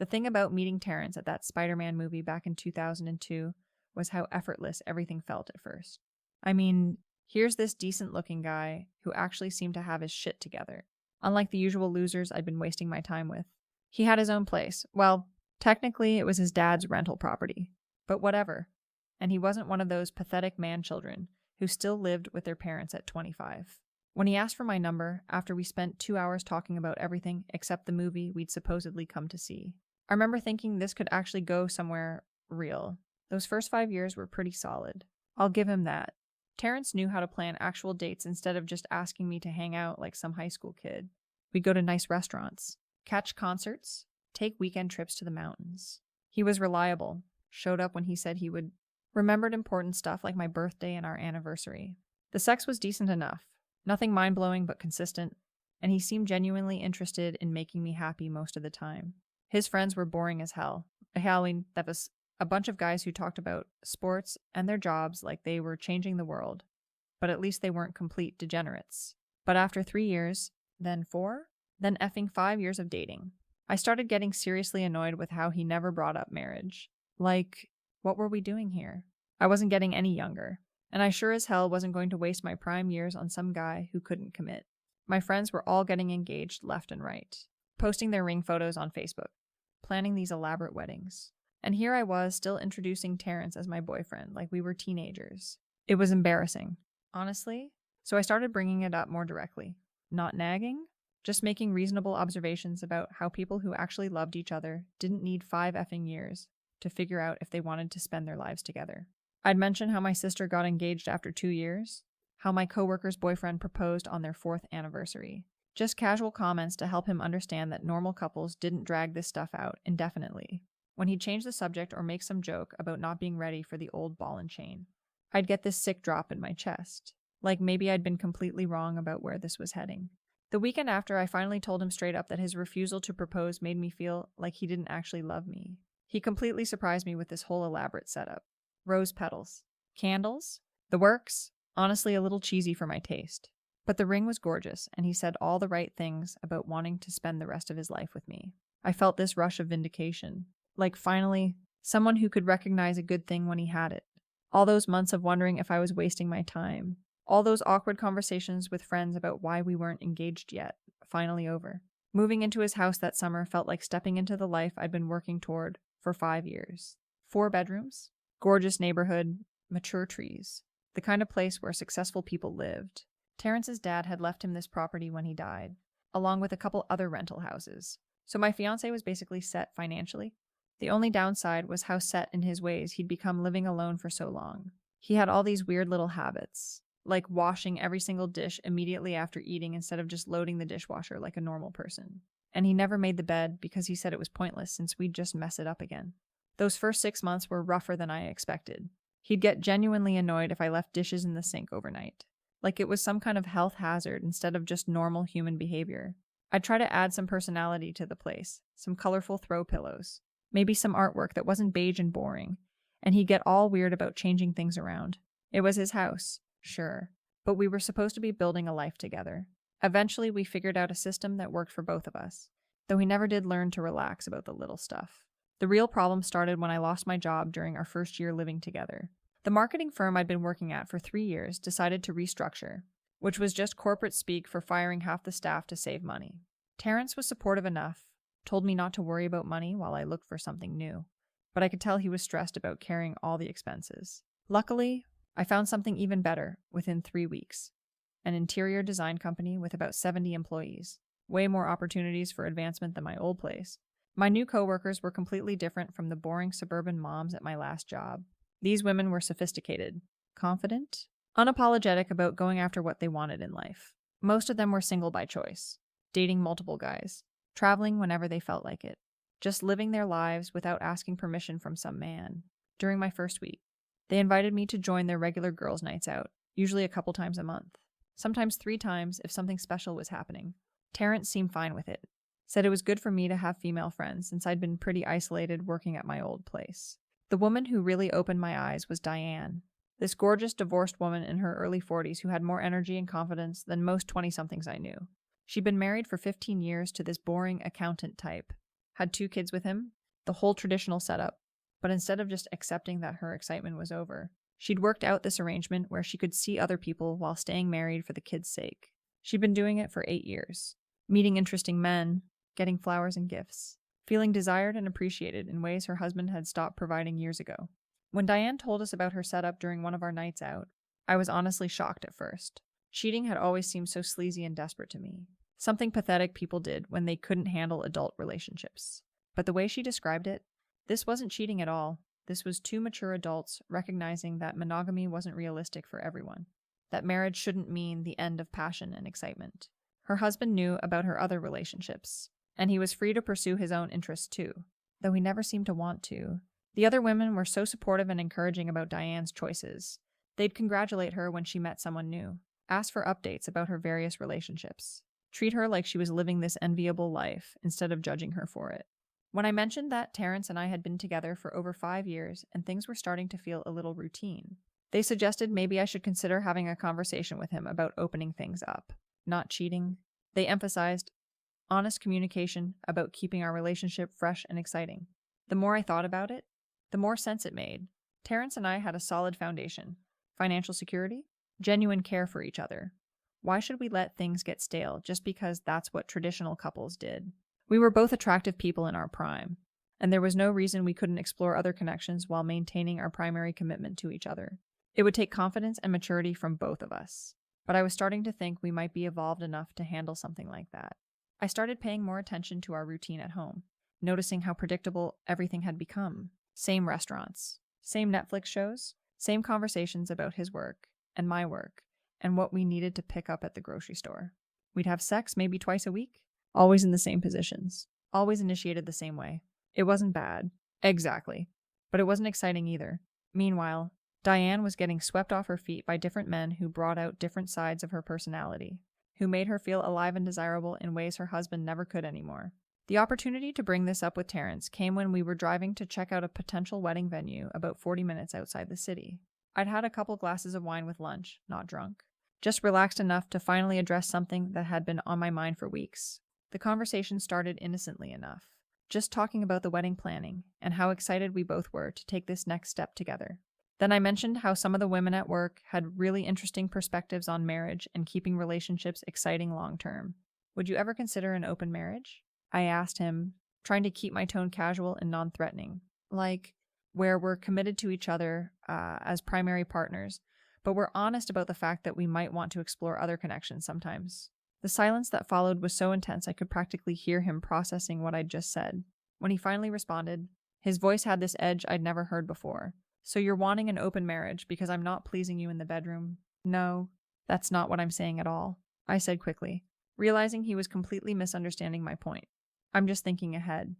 The thing about meeting Terrence at that Spider-Man movie back in 2002 was how effortless everything felt at first. I mean, here's this decent-looking guy who actually seemed to have his shit together, unlike the usual losers I'd been wasting my time with. He had his own place. Well, technically it was his dad's rental property, but whatever. And he wasn't one of those pathetic man-children who still lived with their parents at 25. When he asked for my number, after we spent 2 hours talking about everything except the movie we'd supposedly come to see, I remember thinking this could actually go somewhere real. Those first 5 years were pretty solid. I'll give him that. Terrence knew how to plan actual dates instead of just asking me to hang out like some high school kid. We'd go to nice restaurants, catch concerts, take weekend trips to the mountains. He was reliable, showed up when he said he would, remembered important stuff like my birthday and our anniversary. The sex was decent enough, nothing mind-blowing but consistent, and he seemed genuinely interested in making me happy most of the time. His friends were boring as hell. That was a bunch of guys who talked about sports and their jobs like they were changing the world, but at least they weren't complete degenerates. But after 3 years, then 4, then effing 5 years of dating, I started getting seriously annoyed with how he never brought up marriage. Like, what were we doing here? I wasn't getting any younger, and I sure as hell wasn't going to waste my prime years on some guy who couldn't commit. My friends were all getting engaged left and right, posting their ring photos on Facebook, planning these elaborate weddings. And here I was, still introducing Terrence as my boyfriend, like we were teenagers. It was embarrassing, honestly, so I started bringing it up more directly. Not nagging, just making reasonable observations about how people who actually loved each other didn't need 5 effing years to figure out if they wanted to spend their lives together. I'd mention how my sister got engaged after 2 years, how my coworker's boyfriend proposed on their 4th anniversary. Just casual comments to help him understand that normal couples didn't drag this stuff out indefinitely. When he'd change the subject or make some joke about not being ready for the old ball and chain, I'd get this sick drop in my chest, like maybe I'd been completely wrong about where this was heading. The weekend after, I finally told him straight up that his refusal to propose made me feel like he didn't actually love me. He completely surprised me with this whole elaborate setup. Rose petals, candles, the works, honestly a little cheesy for my taste. But the ring was gorgeous, and he said all the right things about wanting to spend the rest of his life with me. I felt this rush of vindication. Like, finally, someone who could recognize a good thing when he had it. All those months of wondering if I was wasting my time. All those awkward conversations with friends about why we weren't engaged yet, finally over. Moving into his house that summer felt like stepping into the life I'd been working toward for 5 years. 4 bedrooms, gorgeous neighborhood, mature trees. The kind of place where successful people lived. Terrence's dad had left him this property when he died, along with a couple other rental houses. So my fiancé was basically set financially. The only downside was how set in his ways he'd become living alone for so long. He had all these weird little habits, like washing every single dish immediately after eating instead of just loading the dishwasher like a normal person. And he never made the bed because he said it was pointless since we'd just mess it up again. Those first 6 months were rougher than I expected. He'd get genuinely annoyed if I left dishes in the sink overnight, like it was some kind of health hazard instead of just normal human behavior. I'd try to add some personality to the place, some colorful throw pillows, maybe some artwork that wasn't beige and boring, and he'd get all weird about changing things around. It was his house, sure, but we were supposed to be building a life together. Eventually, we figured out a system that worked for both of us, though he never did learn to relax about the little stuff. The real problem started when I lost my job during our first year living together. The marketing firm I'd been working at for 3 years decided to restructure, which was just corporate speak for firing half the staff to save money. Terrence was supportive enough, told me not to worry about money while I looked for something new, but I could tell he was stressed about carrying all the expenses. Luckily, I found something even better within 3 weeks. An interior design company with about 70 employees. Way more opportunities for advancement than my old place. My new coworkers were completely different from the boring suburban moms at my last job. These women were sophisticated, confident, unapologetic about going after what they wanted in life. Most of them were single by choice, dating multiple guys, traveling whenever they felt like it, just living their lives without asking permission from some man. During my first week, they invited me to join their regular girls' nights out, usually a couple times a month, sometimes 3 times if something special was happening. Terrence seemed fine with it, said it was good for me to have female friends since I'd been pretty isolated working at my old place. The woman who really opened my eyes was Diane, this gorgeous divorced woman in her early 40s who had more energy and confidence than most 20-somethings I knew. She'd been married for 15 years to this boring accountant type, had 2 kids with him, the whole traditional setup. But instead of just accepting that her excitement was over, she'd worked out this arrangement where she could see other people while staying married for the kids' sake. She'd been doing it for 8 years, meeting interesting men, getting flowers and gifts, feeling desired and appreciated in ways her husband had stopped providing years ago. When Diane told us about her setup during one of our nights out, I was honestly shocked at first. Cheating had always seemed so sleazy and desperate to me. Something pathetic people did when they couldn't handle adult relationships. But the way she described it, this wasn't cheating at all. This was 2 mature adults recognizing that monogamy wasn't realistic for everyone, that marriage shouldn't mean the end of passion and excitement. Her husband knew about her other relationships, and he was free to pursue his own interests too, though he never seemed to want to. The other women were so supportive and encouraging about Diane's choices. They'd congratulate her when she met someone new, ask for updates about her various relationships, treat her like she was living this enviable life instead of judging her for it. When I mentioned that Terrence and I had been together for over 5 years and things were starting to feel a little routine, they suggested maybe I should consider having a conversation with him about opening things up, not cheating. They emphasized honest communication about keeping our relationship fresh and exciting. The more I thought about it, the more sense it made. Terrence and I had a solid foundation: financial security, genuine care for each other. Why should we let things get stale just because that's what traditional couples did? We were both attractive people in our prime, and there was no reason we couldn't explore other connections while maintaining our primary commitment to each other. It would take confidence and maturity from both of us, but I was starting to think we might be evolved enough to handle something like that. I started paying more attention to our routine at home, noticing how predictable everything had become. Same restaurants, same Netflix shows, same conversations about his work and my work and what we needed to pick up at the grocery store. We'd have sex maybe twice a week, always in the same positions, always initiated the same way. It wasn't bad, exactly, but it wasn't exciting either. Meanwhile, Diane was getting swept off her feet by different men who brought out different sides of her personality, who made her feel alive and desirable in ways her husband never could anymore. The opportunity to bring this up with Terrence came when we were driving to check out a potential wedding venue about 40 minutes outside the city. I'd had a couple glasses of wine with lunch, not drunk, just relaxed enough to finally address something that had been on my mind for weeks. The conversation started innocently enough, just talking about the wedding planning and how excited we both were to take this next step together. Then I mentioned how some of the women at work had really interesting perspectives on marriage and keeping relationships exciting long term. Would you ever consider an open marriage? I asked him, trying to keep my tone casual and non-threatening, like where we're committed to each other as primary partners, but we're honest about the fact that we might want to explore other connections sometimes. The silence that followed was so intense I could practically hear him processing what I'd just said. When he finally responded, his voice had this edge I'd never heard before. So you're wanting an open marriage because I'm not pleasing you in the bedroom? No, that's not what I'm saying at all, I said quickly, realizing he was completely misunderstanding my point. I'm just thinking ahead,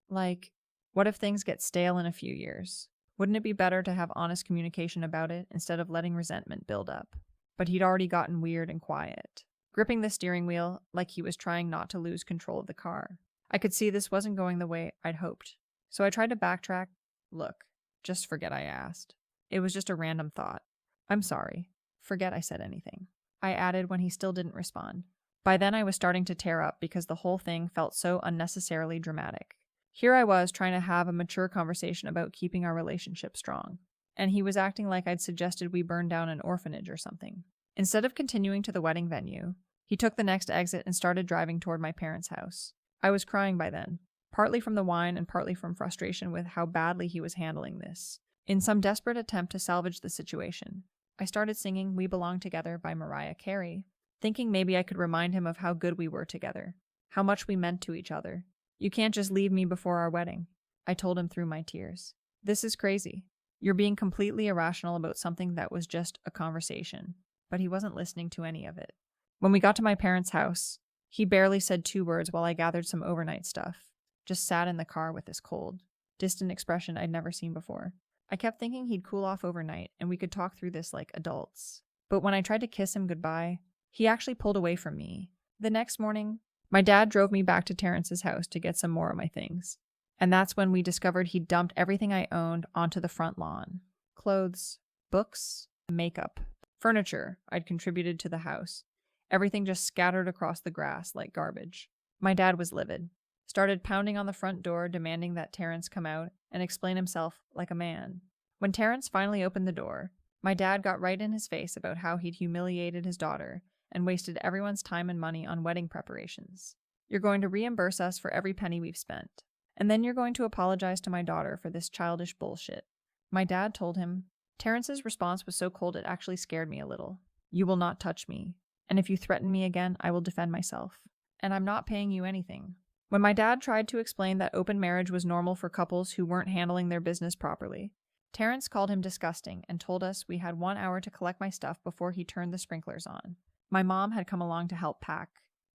like, what if things get stale in a few years? Wouldn't it be better to have honest communication about it instead of letting resentment build up? But he'd already gotten weird and quiet, gripping the steering wheel like he was trying not to lose control of the car. I could see this wasn't going the way I'd hoped, so I tried to backtrack. Look, just forget I asked. It was just a random thought. I'm sorry. Forget I said anything, I added when he still didn't respond. By then I was starting to tear up because the whole thing felt so unnecessarily dramatic. Here I was trying to have a mature conversation about keeping our relationship strong, and he was acting like I'd suggested we burn down an orphanage or something. Instead of continuing to the wedding venue, he took the next exit and started driving toward my parents' house. I was crying by then, partly from the wine and partly from frustration with how badly he was handling this. In some desperate attempt to salvage the situation, I started singing We Belong Together by Mariah Carey, thinking maybe I could remind him of how good we were together, how much we meant to each other. You can't just leave me before our wedding, I told him through my tears. This is crazy. You're being completely irrational about something that was just a conversation. But he wasn't listening to any of it. When we got to my parents' house, he barely said 2 words while I gathered some overnight stuff. Just sat in the car with this cold, distant expression I'd never seen before. I kept thinking he'd cool off overnight and we could talk through this like adults. But when I tried to kiss him goodbye, he actually pulled away from me. The next morning, my dad drove me back to Terrence's house to get some more of my things. And that's when we discovered he'd dumped everything I owned onto the front lawn. Clothes, books, makeup, furniture I'd contributed to the house. Everything just scattered across the grass like garbage. My dad was livid, started pounding on the front door demanding that Terrence come out and explain himself like a man. When Terrence finally opened the door, my dad got right in his face about how he'd humiliated his daughter and wasted everyone's time and money on wedding preparations. You're going to reimburse us for every penny we've spent. And then you're going to apologize to my daughter for this childish bullshit. My dad told him. Terrence's response was so cold it actually scared me a little. You will not touch me. And if you threaten me again, I will defend myself. And I'm not paying you anything. When my dad tried to explain that open marriage was normal for couples who weren't handling their business properly, Terrence called him disgusting and told us we had 1 hour to collect my stuff before he turned the sprinklers on. My mom had come along to help pack,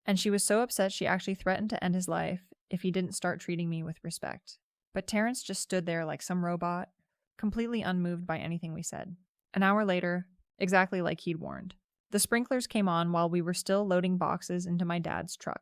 and she was so upset she actually threatened to end his life if he didn't start treating me with respect. But Terrence just stood there like some robot, completely unmoved by anything we said. An hour later, exactly like he'd warned, the sprinklers came on while we were still loading boxes into my dad's truck.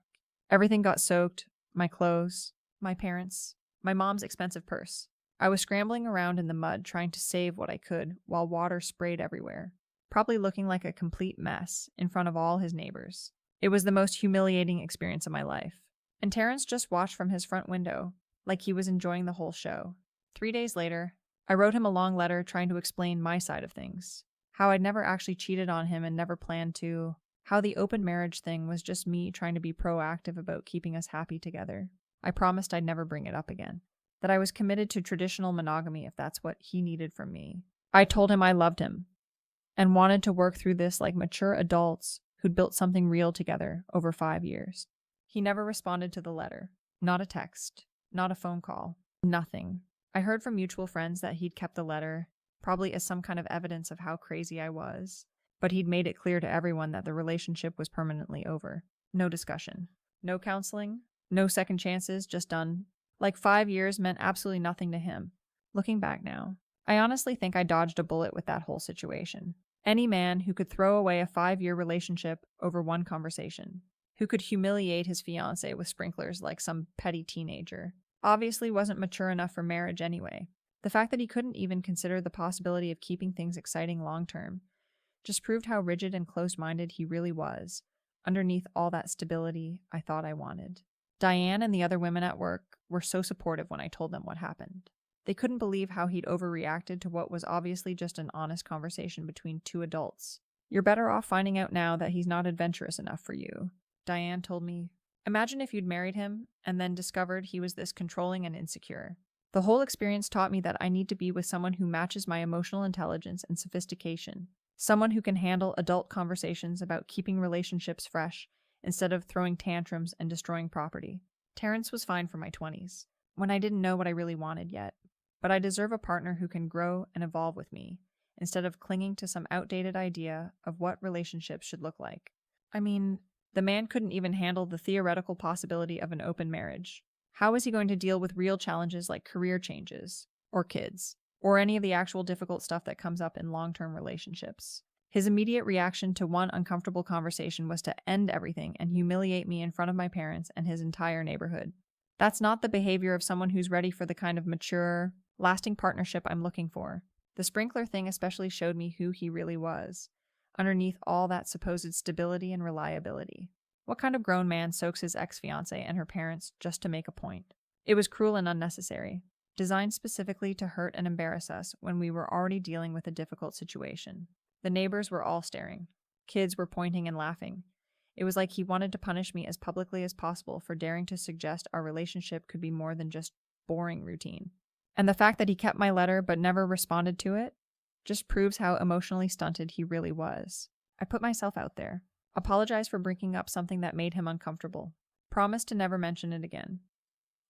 Everything got soaked, my clothes, my parents, my mom's expensive purse. I was scrambling around in the mud trying to save what I could while water sprayed everywhere, probably looking like a complete mess in front of all his neighbors. It was the most humiliating experience of my life. And Terrence just watched from his front window, like he was enjoying the whole show. 3 days later, I wrote him a long letter trying to explain my side of things. How I'd never actually cheated on him and never planned to. How the open marriage thing was just me trying to be proactive about keeping us happy together. I promised I'd never bring it up again. That I was committed to traditional monogamy if that's what he needed from me. I told him I loved him and wanted to work through this like mature adults who'd built something real together over 5 years. He never responded to the letter. Not a text. Not a phone call. Nothing. I heard from mutual friends that he'd kept the letter, probably as some kind of evidence of how crazy I was, but he'd made it clear to everyone that the relationship was permanently over. No discussion. No counseling. No second chances, just done. Like 5 years meant absolutely nothing to him. Looking back now, I honestly think I dodged a bullet with that whole situation. Any man who could throw away a 5-year relationship over one conversation, who could humiliate his fiancé with sprinklers like some petty teenager, obviously wasn't mature enough for marriage anyway. The fact that he couldn't even consider the possibility of keeping things exciting long-term just proved how rigid and closed-minded he really was, underneath all that stability I thought I wanted. Diane and the other women at work were so supportive when I told them what happened. They couldn't believe how he'd overreacted to what was obviously just an honest conversation between two adults. You're better off finding out now that he's not adventurous enough for you, Diane told me. Imagine if you'd married him and then discovered he was this controlling and insecure. The whole experience taught me that I need to be with someone who matches my emotional intelligence and sophistication. Someone who can handle adult conversations about keeping relationships fresh instead of throwing tantrums and destroying property. Terrence was fine for my 20s, when I didn't know what I really wanted yet. But I deserve a partner who can grow and evolve with me, instead of clinging to some outdated idea of what relationships should look like. I mean, the man couldn't even handle the theoretical possibility of an open marriage. How was he going to deal with real challenges like career changes, or kids, or any of the actual difficult stuff that comes up in long-term relationships? His immediate reaction to one uncomfortable conversation was to end everything and humiliate me in front of my parents and his entire neighborhood. That's not the behavior of someone who's ready for the kind of mature, lasting partnership I'm looking for. The sprinkler thing especially showed me who he really was, underneath all that supposed stability and reliability. What kind of grown man soaks his ex-fiancée and her parents just to make a point? It was cruel and unnecessary, designed specifically to hurt and embarrass us when we were already dealing with a difficult situation. The neighbors were all staring. Kids were pointing and laughing. It was like he wanted to punish me as publicly as possible for daring to suggest our relationship could be more than just boring routine. And the fact that he kept my letter but never responded to it just proves how emotionally stunted he really was. I put myself out there, apologized for bringing up something that made him uncomfortable, promised to never mention it again.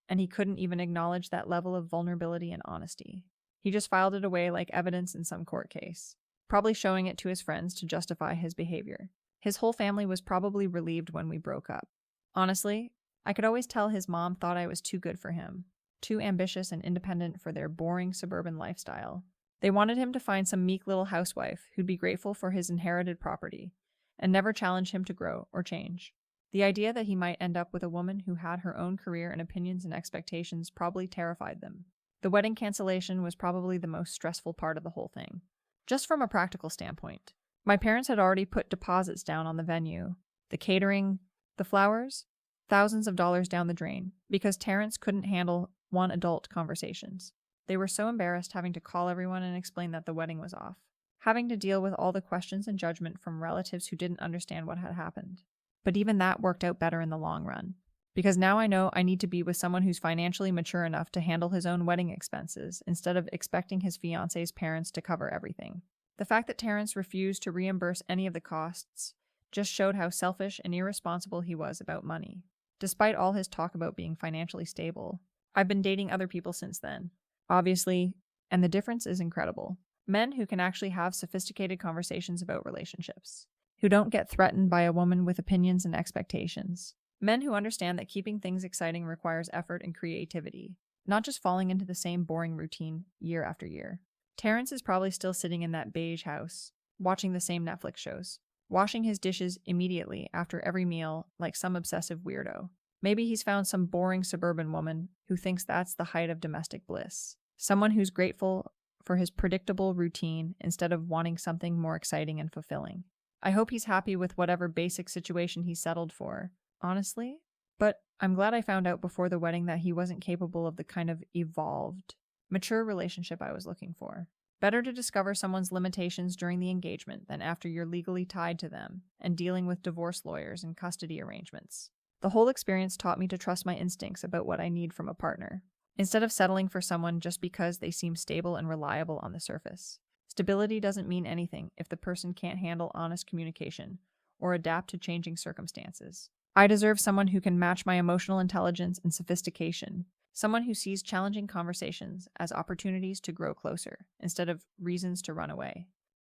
And he couldn't even acknowledge that level of vulnerability and honesty. He just filed it away like evidence in some court case, probably showing it to his friends to justify his behavior. His whole family was probably relieved when we broke up. Honestly, I could always tell his mom thought I was too good for him, too ambitious and independent for their boring suburban lifestyle. They wanted him to find some meek little housewife who'd be grateful for his inherited property and never challenge him to grow or change. The idea that he might end up with a woman who had her own career and opinions and expectations probably terrified them. The wedding cancellation was probably the most stressful part of the whole thing. Just from a practical standpoint, my parents had already put deposits down on the venue, the catering, the flowers. thousands of dollars down the drain because Terrence couldn't handle one-adult conversations. They were so embarrassed having to call everyone and explain that the wedding was off, having to deal with all the questions and judgment from relatives who didn't understand what had happened. But even that worked out better in the long run, because now I know I need to be with someone who's financially mature enough to handle his own wedding expenses instead of expecting his fiancé's parents to cover everything. The fact that Terrence refused to reimburse any of the costs just showed how selfish and irresponsible he was about money. Despite all his talk about being financially stable, I've been dating other people since then, obviously, and the difference is incredible. Men who can actually have sophisticated conversations about relationships, who don't get threatened by a woman with opinions and expectations. Men who understand that keeping things exciting requires effort and creativity, not just falling into the same boring routine year after year. Terrence is probably still sitting in that beige house, watching the same Netflix shows, washing his dishes immediately after every meal like some obsessive weirdo. Maybe he's found some boring suburban woman who thinks that's the height of domestic bliss. Someone who's grateful for his predictable routine instead of wanting something more exciting and fulfilling. I hope he's happy with whatever basic situation he settled for, honestly. But I'm glad I found out before the wedding that he wasn't capable of the kind of evolved, mature relationship I was looking for. Better to discover someone's limitations during the engagement than after you're legally tied to them and dealing with divorce lawyers and custody arrangements. The whole experience taught me to trust my instincts about what I need from a partner, instead of settling for someone just because they seem stable and reliable on the surface. Stability doesn't mean anything if the person can't handle honest communication or adapt to changing circumstances. I deserve someone who can match my emotional intelligence and sophistication, someone who sees challenging conversations as opportunities to grow closer instead of reasons to run away.